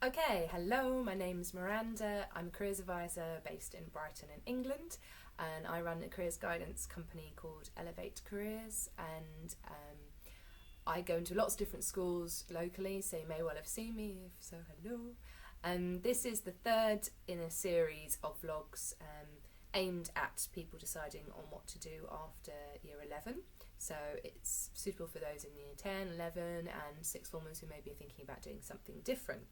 Okay, hello, my name's Miranda. I'm a careers advisor based in Brighton in England, and I run a careers guidance company called Elevate Careers, and I go into lots of different schools locally, so you may well have seen me, if so, hello. And this is the third in a series of vlogs aimed at people deciding on what to do after year 11. So it's suitable for those in year 10, 11 and sixth formers who may be thinking about doing something different.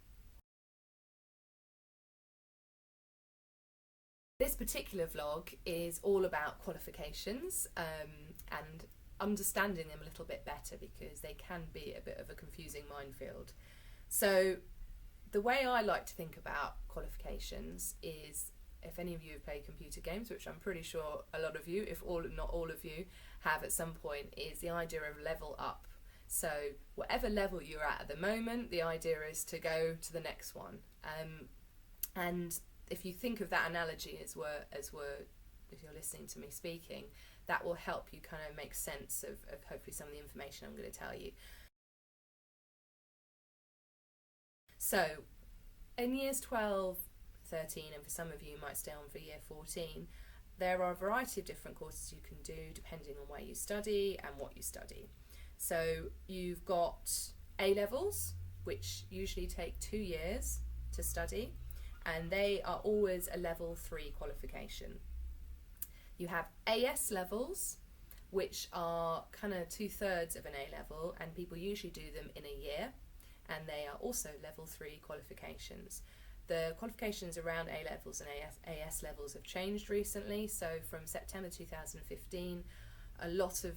This particular vlog is all about qualifications and understanding them a little bit better, because they can be a bit of a confusing minefield. So the way I like to think about qualifications is, if any of you have played computer games, which I'm pretty sure a lot of you, if not all of you, have at some point, is the idea of level up. So whatever level you're at the moment, the idea is to go to the next one. And if you think of that analogy as if you're listening to me speaking, that will help you kind of make sense of hopefully some of the information I'm going to tell you. So in years 12, 13, and for some of you might stay on for year 14, there are a variety of different courses you can do depending on where you study and what you study. So you've got A-levels, which usually take 2 years to study, and they are always a level 3 qualification. You have AS levels, which are kind of 2/3 of an A-level, and people usually do them in a year, and they are also level 3 qualifications. The qualifications around A-levels and AS levels have changed recently, so from September 2015, a lot of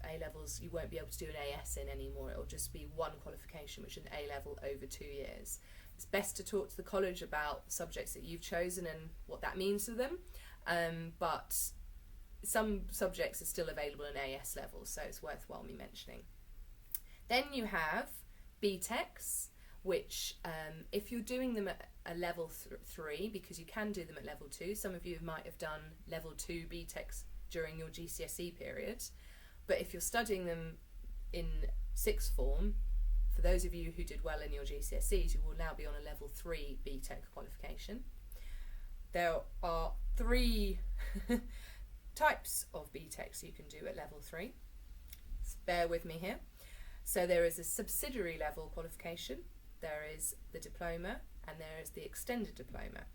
A-levels you won't be able to do an AS in anymore. It'll just be one qualification, which is an A-level over 2 years. It's best to talk to the college about subjects that you've chosen and what that means to them, but some subjects are still available in AS levels, so it's worthwhile me mentioning. Then you have BTECs, which if you're doing them at a level 3, because you can do them at level 2, some of you might have done level 2 BTECs during your GCSE period, but if you're studying them in sixth form, for those of you who did well in your GCSEs, you will now be on a level 3 BTEC qualification. There are 3 types of BTECs you can do at level 3. So bear with me here. So there is a subsidiary level qualification, there is the diploma, and there is the extended diploma.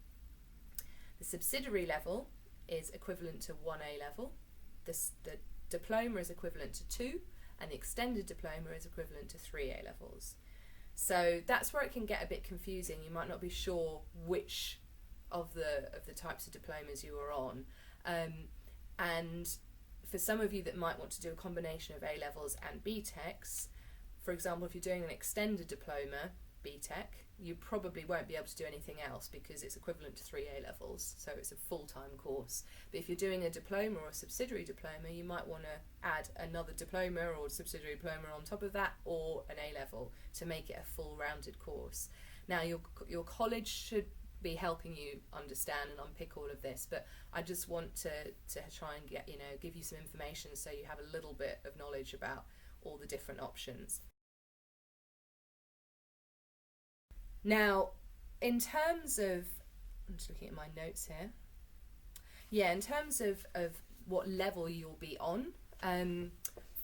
The subsidiary level is equivalent to 1 A-level, the diploma is equivalent to 2, and the extended diploma is equivalent to 3 A-levels. So that's where it can get a bit confusing. You might not be sure which of the types of diplomas you are on. And for some of you that might want to do a combination of A-levels and BTECs, for example, if you're doing an extended diploma BTEC, you probably won't be able to do anything else because it's equivalent to 3 A-levels, so it's a full-time course. But if you're doing a diploma or a subsidiary diploma, you might want to add another diploma or subsidiary diploma on top of that, or an A-level, to make it a full-rounded course. Now your college should be helping you understand and unpick all of this, but I just want to try and give you some information so you have a little bit of knowledge about all the different options. Now, in terms of, I'm just looking at my notes here. Yeah, in terms of what level you'll be on,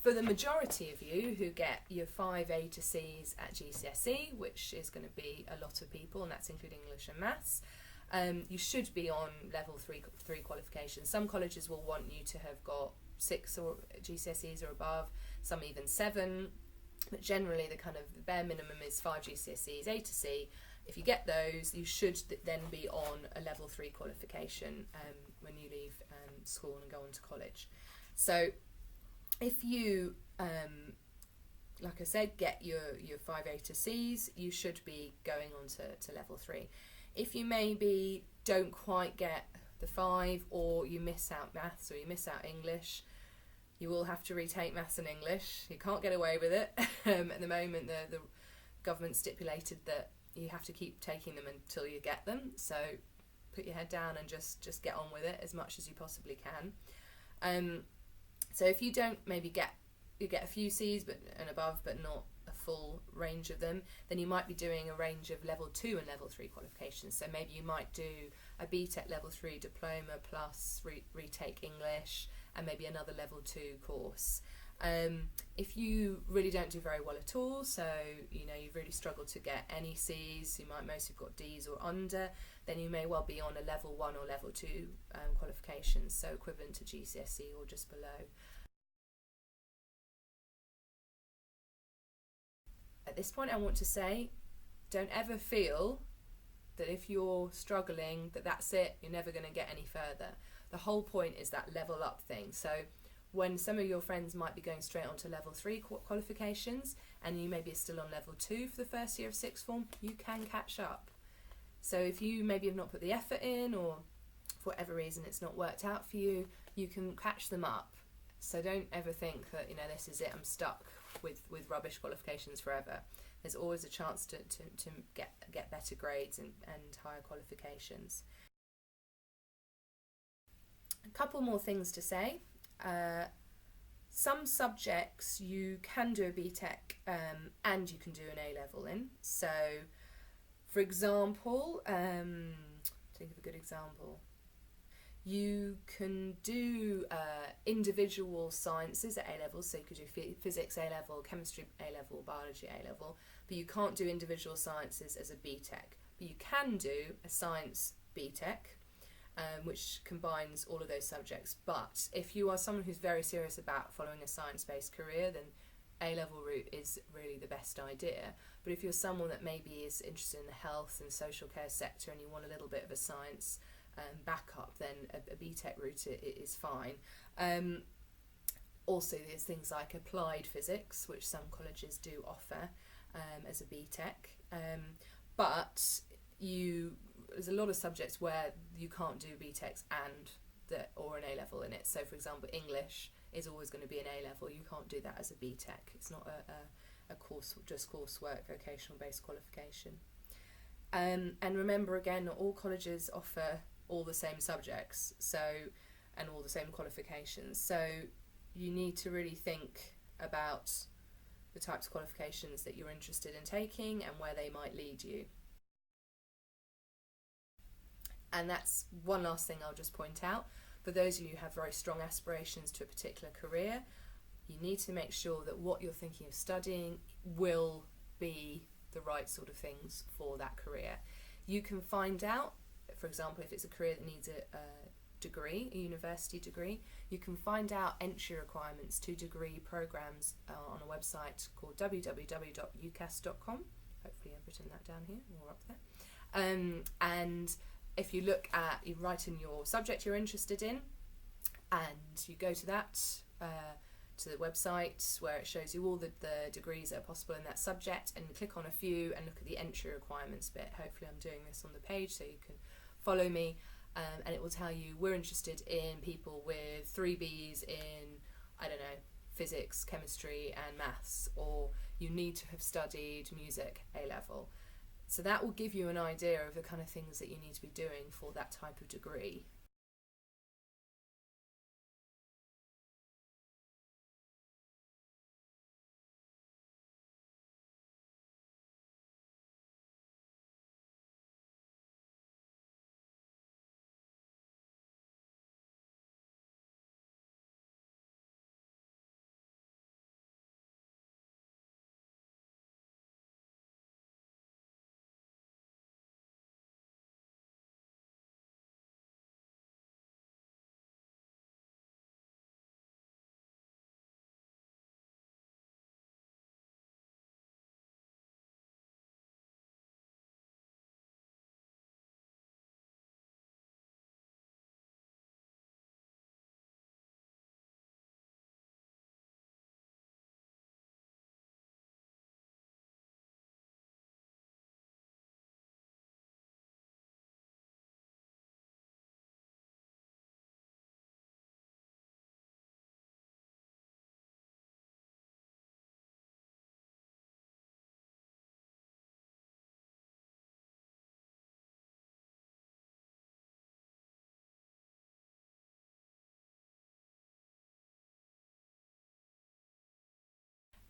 for the majority of you who get your 5 A to C's at GCSE, which is going to be a lot of people, and that's including English and Maths, you should be on level 3 qualifications. Some colleges will want you to have got 6 or GCSEs or above, some even 7. But generally the kind of the bare minimum is 5 GCSEs, A to C. If you get those, you should then be on a level 3 qualification when you leave school and go on to college. So if you, like I said, get your 5 A to C's, you should be going on to level 3. If you maybe don't quite get the 5, or you miss out Maths or you miss out English, you will have to retake Maths and English. You can't get away with it. At the moment, the government stipulated that you have to keep taking them until you get them. So put your head down and just get on with it as much as you possibly can. So if you don't maybe you get a few C's and above, but not a full range of them, then you might be doing a range of level 2 and level 3 qualifications. So maybe you might do a BTEC level 3 diploma plus retake English and maybe another level 2 course. If you really don't do very well at all, so you've really struggled to get any C's, you might mostly have got D's or under, then you may well be on a level 1 or level 2 qualifications, so equivalent to GCSE or just below. At this point I want to say, don't ever feel that if you're struggling that's it, you're never going to get any further. The whole point is that level up thing. So when some of your friends might be going straight on to level 3 qualifications and you maybe are still on level 2 for the first year of sixth form, you can catch up. So if you maybe have not put the effort in, or for whatever reason it's not worked out for you, you can catch them up. So don't ever think that this is it, I'm stuck with rubbish qualifications forever. There's always a chance to get better grades and higher qualifications. A couple more things to say. Some subjects you can do a BTEC and you can do an A-level in. So, for example, think of a good example. You can do individual sciences at A-level, so you could do physics A-level, chemistry A-level, biology A-level, but you can't do individual sciences as a BTEC. But you can do a science BTEC, which combines all of those subjects. But if you are someone who's very serious about following a science-based career, then A-level route is really the best idea. But if you're someone that maybe is interested in the health and social care sector and you want a little bit of a science backup, then a BTEC route is fine. Also, there's things like applied physics, which some colleges do offer as a BTEC. But there's a lot of subjects where you can't do BTECs or an A-level in it. So, for example, English is always going to be an A-level. You can't do that as a BTEC. It's not a coursework, vocational-based qualification. And remember, again, not all colleges offer all the same subjects, and all the same qualifications. So you need to really think about the types of qualifications that you're interested in taking and where they might lead you. And that's one last thing I'll just point out. For those of you who have very strong aspirations to a particular career, you need to make sure that what you're thinking of studying will be the right sort of things for that career. You can find out, for example, if it's a career that needs a degree, a university degree, you can find out entry requirements to degree programs on a website called www.ucas.com. Hopefully I've written that down here or up there. And if you write in your subject you're interested in, and you go to that, to the website where it shows you all the degrees that are possible in that subject, and click on a few and look at the entry requirements bit. Hopefully I'm doing this on the page so you can follow me, and it will tell you we're interested in people with 3 Bs in, physics, chemistry and maths, or you need to have studied music A-level. So that will give you an idea of the kind of things that you need to be doing for that type of degree.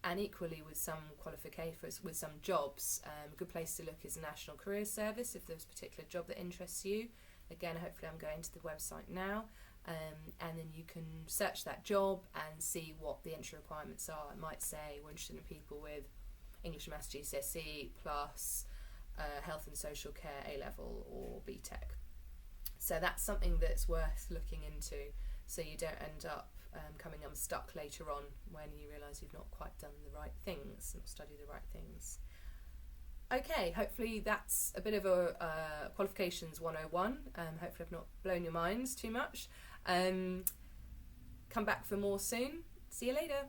And equally with some qualifications, with some jobs, a good place to look is the National Careers Service if there's a particular job that interests you. Again, hopefully I'm going to the website now, and then you can search that job and see what the entry requirements are. It might say we're interested in people with English and Maths GCSE plus health and social care A-level or BTEC. So that's something that's worth looking into, so you don't end up coming unstuck later on when you realise you've not quite done the right things, not studied the right things. Okay, hopefully that's a bit of a Qualifications 101. Hopefully I've not blown your minds too much. Come back for more soon. See you later.